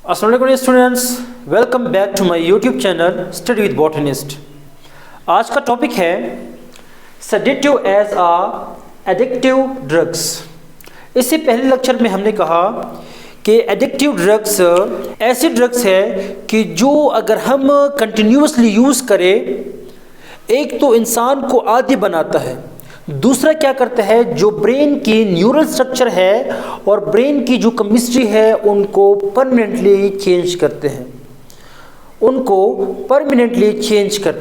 अस्सलामुअलैकुम students, welcome back to my YouTube channel study with botanist. आज का topic है सेडेटिव एज एडिक्टिव ड्रग्स। इससे पहले लेक्चर में हमने कहा कि एडिक्टिव ड्रग्स ऐसे ड्रग्स है कि जो अगर हम कंटिन्यूसली यूज़ करें, एक तो इंसान को आदी बनाता है, दूसरा क्या करता है, जो ब्रेन की न्यूरल स्ट्रक्चर है और ब्रेन की जो केमिस्ट्री है उनको परमानेंटली चेंज करते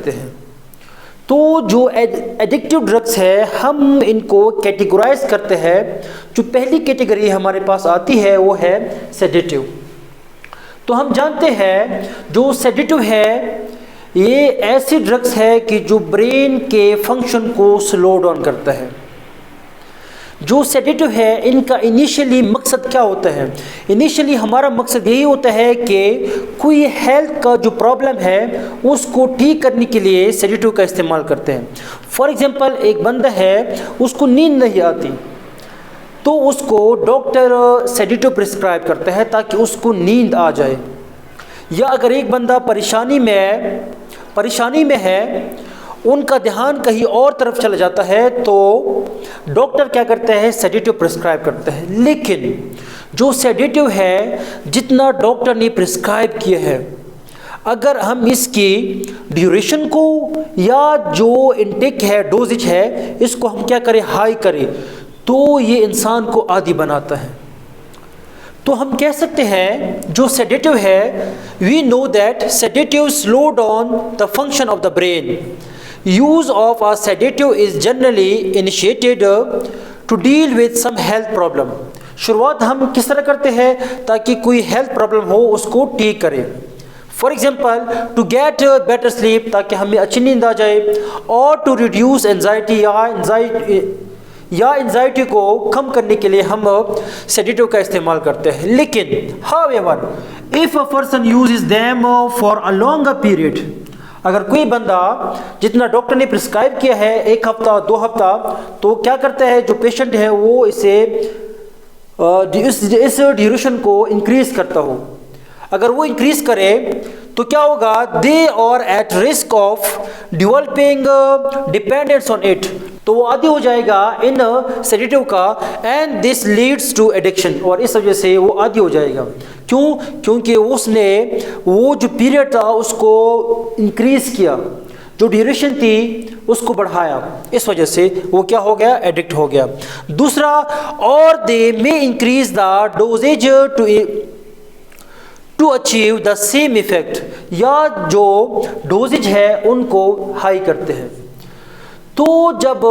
हैं, तो जो एडिक्टिव ड्रग्स है हम इनको कैटेगराइज करते हैं। जो पहली कैटेगरी हमारे पास आती है वो है सेडेटिव। तो हम जानते हैं जो सेडेटिव है ये ऐसी ड्रग्स है कि जो ब्रेन के फंक्शन को स्लो डाउन करता है। जो सेडेटिव है इनका इनिशियली मकसद क्या होता है? इनिशियली हमारा मकसद यही होता है कि कोई हेल्थ का जो प्रॉब्लम है उसको ठीक करने के लिए सेडेटिव का इस्तेमाल करते हैं। फॉर एग्जांपल, एक बंदा है उसको नींद नहीं आती तो उसको डॉक्टर सेडेटिव प्रिस्क्राइब करता है ताकि उसको नींद आ जाए। या अगर एक बंदा परेशानी में है, उनका ध्यान कहीं और तरफ चला जाता है तो डॉक्टर क्या करते हैं, सेडेटिव प्रिस्क्राइब करते हैं। लेकिन जो सेडेटिव है जितना डॉक्टर ने प्रिस्क्राइब किया है, अगर हम इसकी ड्यूरेशन को या जो इनटेक है, डोजेज है, इसको हम क्या करें, हाई करें, तो ये इंसान को आदी बनाता है। तो हम कह सकते हैं जो सेडेटिव है, we know that sedative slow down the function of the brain. Use of a sedative is generally initiated to deal with some health problem. शुरुआत हम किस तरह करते हैं ताकि कोई हेल्थ प्रॉब्लम हो उसको ठीक करें। For example, to get better sleep, ताकि हमें अच्छी नींद आ जाए, और टू रिड्यूस एंजाइटी या एंजाइटी को कम करने के लिए हम सेडेटिव का इस्तेमाल करते हैं। लेकिन however, if a person uses them for a longer period, अगर कोई बंदा जितना डॉक्टर ने प्रिस्क्राइब किया है 1 हफ्ता 2 हफ्ता, तो क्या करता है जो पेशेंट है वो इस ड्यूरेशन को इंक्रीज करता हो। अगर वो इंक्रीज करे तो क्या होगा, they are at risk of developing dependence on it, तो वो आदी हो जाएगा इन सेडेटिव का, and this leads to addiction, और इस वजह से वो आदी हो जाएगा। क्यों? क्योंकि उसने वो जो पीरियड था उसको इंक्रीज किया, जो ड्यूरेशन थी उसको बढ़ाया, इस वजह से वो क्या हो गया, एडिक्ट हो गया। दूसरा, और they may increase the doses to achieve the same effect, या जो डोजेज है उनको हाई करते हैं। तो जब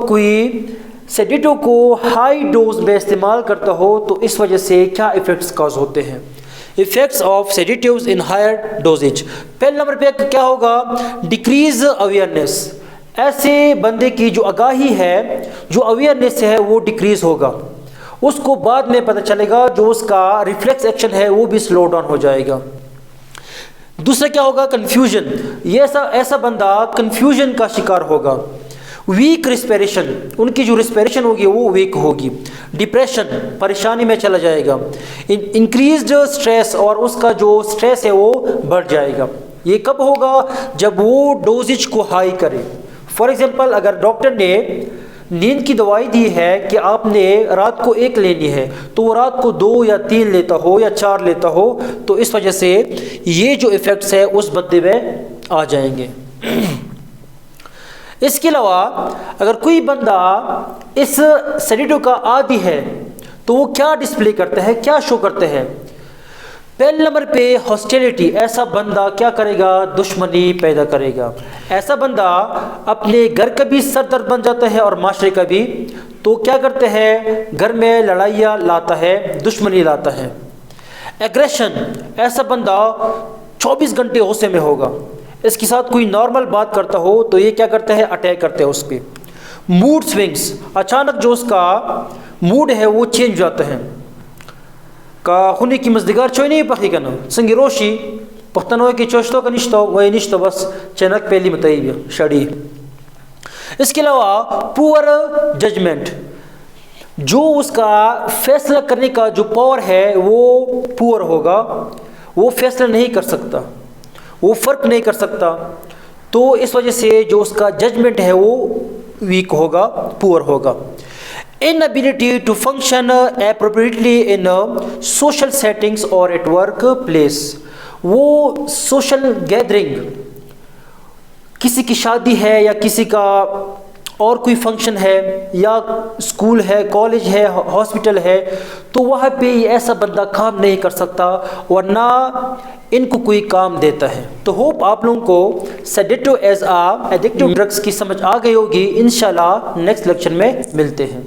कोई सेडेटिव को हाई डोज में इस्तेमाल करता हो तो इस वजह से क्या इफ़ेक्ट्स कॉज होते हैं? Effects of sedatives in higher doses. पहले नंबर पे क्या होगा, डिक्रीज अवेयरनेस। ऐसे बंदे की जो आगाही है, जो अवेयरनेस है वो डिक्रीज होगा, उसको बाद में पता चलेगा, जो उसका रिफ्लेक्स एक्शन है वो भी स्लो डाउन हो जाएगा। दूसरा क्या होगा, कन्फ्यूजन। ये ऐसा बंदा कन्फ्यूजन का शिकार होगा। वीक रिस्पिरेशन, उनकी जो रिस्पिरेशन होगी वो वीक होगी। डिप्रेशन, परेशानी में चला जाएगा। इंक्रीज्ड स्ट्रेस, और उसका जो स्ट्रेस है वो बढ़ जाएगा। ये कब होगा, जब वो डोजेज को हाई करे। फॉर एग्जांपल, अगर डॉक्टर ने नींद की दवाई दी है कि आपने रात को 1 लेनी है, तो वो रात को 2 या 3 लेता हो या 4 लेता हो, तो इस वजह से ये जो इफ़ेक्ट्स है उस बंदे में आ जाएंगे। इसके अलावा अगर कोई बंदा इस सेडेटिव का आदी है तो वो क्या डिस्प्ले करते हैं, क्या शो करते हैं? पहले नंबर पे हॉस्टिलिटी। ऐसा बंदा क्या करेगा, दुश्मनी पैदा करेगा। ऐसा बंदा अपने घर का भी सरदर्द बन जाता है और माशरे का भी, तो क्या करते हैं, घर में लड़ाइयाँ लाता है, दुश्मनी लाता है। एग्रेशन, ऐसा बंदा 24 घंटे गुस्से में होगा, इसके साथ कोई नॉर्मल बात करता हो तो ये क्या करते हैं, अटैक करते हैं उस पर। मूड स्विंग्स, अचानक जो उसका मूड है वो चेंज हो जाता है। का खुनी की मजदिगार चोई नहीं पखी का ना संगिरोशी पख्तनों की चोश्तों का निश्तो वही निश्तो, बस चैनक पहली मतई शड़ी। इसके अलावा पुअर जजमेंट, जो उसका फैसला करने का जो पावर है वो पुअर होगा, वो फैसला नहीं कर सकता, वो फ़र्क नहीं कर सकता। तो इस वजह से जो उसका जजमेंट है वो वीक होगा, पुअर होगा। Inability to function appropriately in social settings और एट वर्क प्लेस, वो सोशल गैदरिंग, किसी की शादी है या किसी का और कोई फंक्शन है या स्कूल है, कॉलेज है, हॉस्पिटल है, तो वहाँ पे ऐसा बंदा काम नहीं कर सकता वरना इनको कोई काम देता है। तो होप आप लोगों को सेडेटिव एज आ एडिक्टिव ड्रग्स की समझ आ गई होगी। इंशाल्लाह नेक्स्ट लेक्चर में मिलते हैं।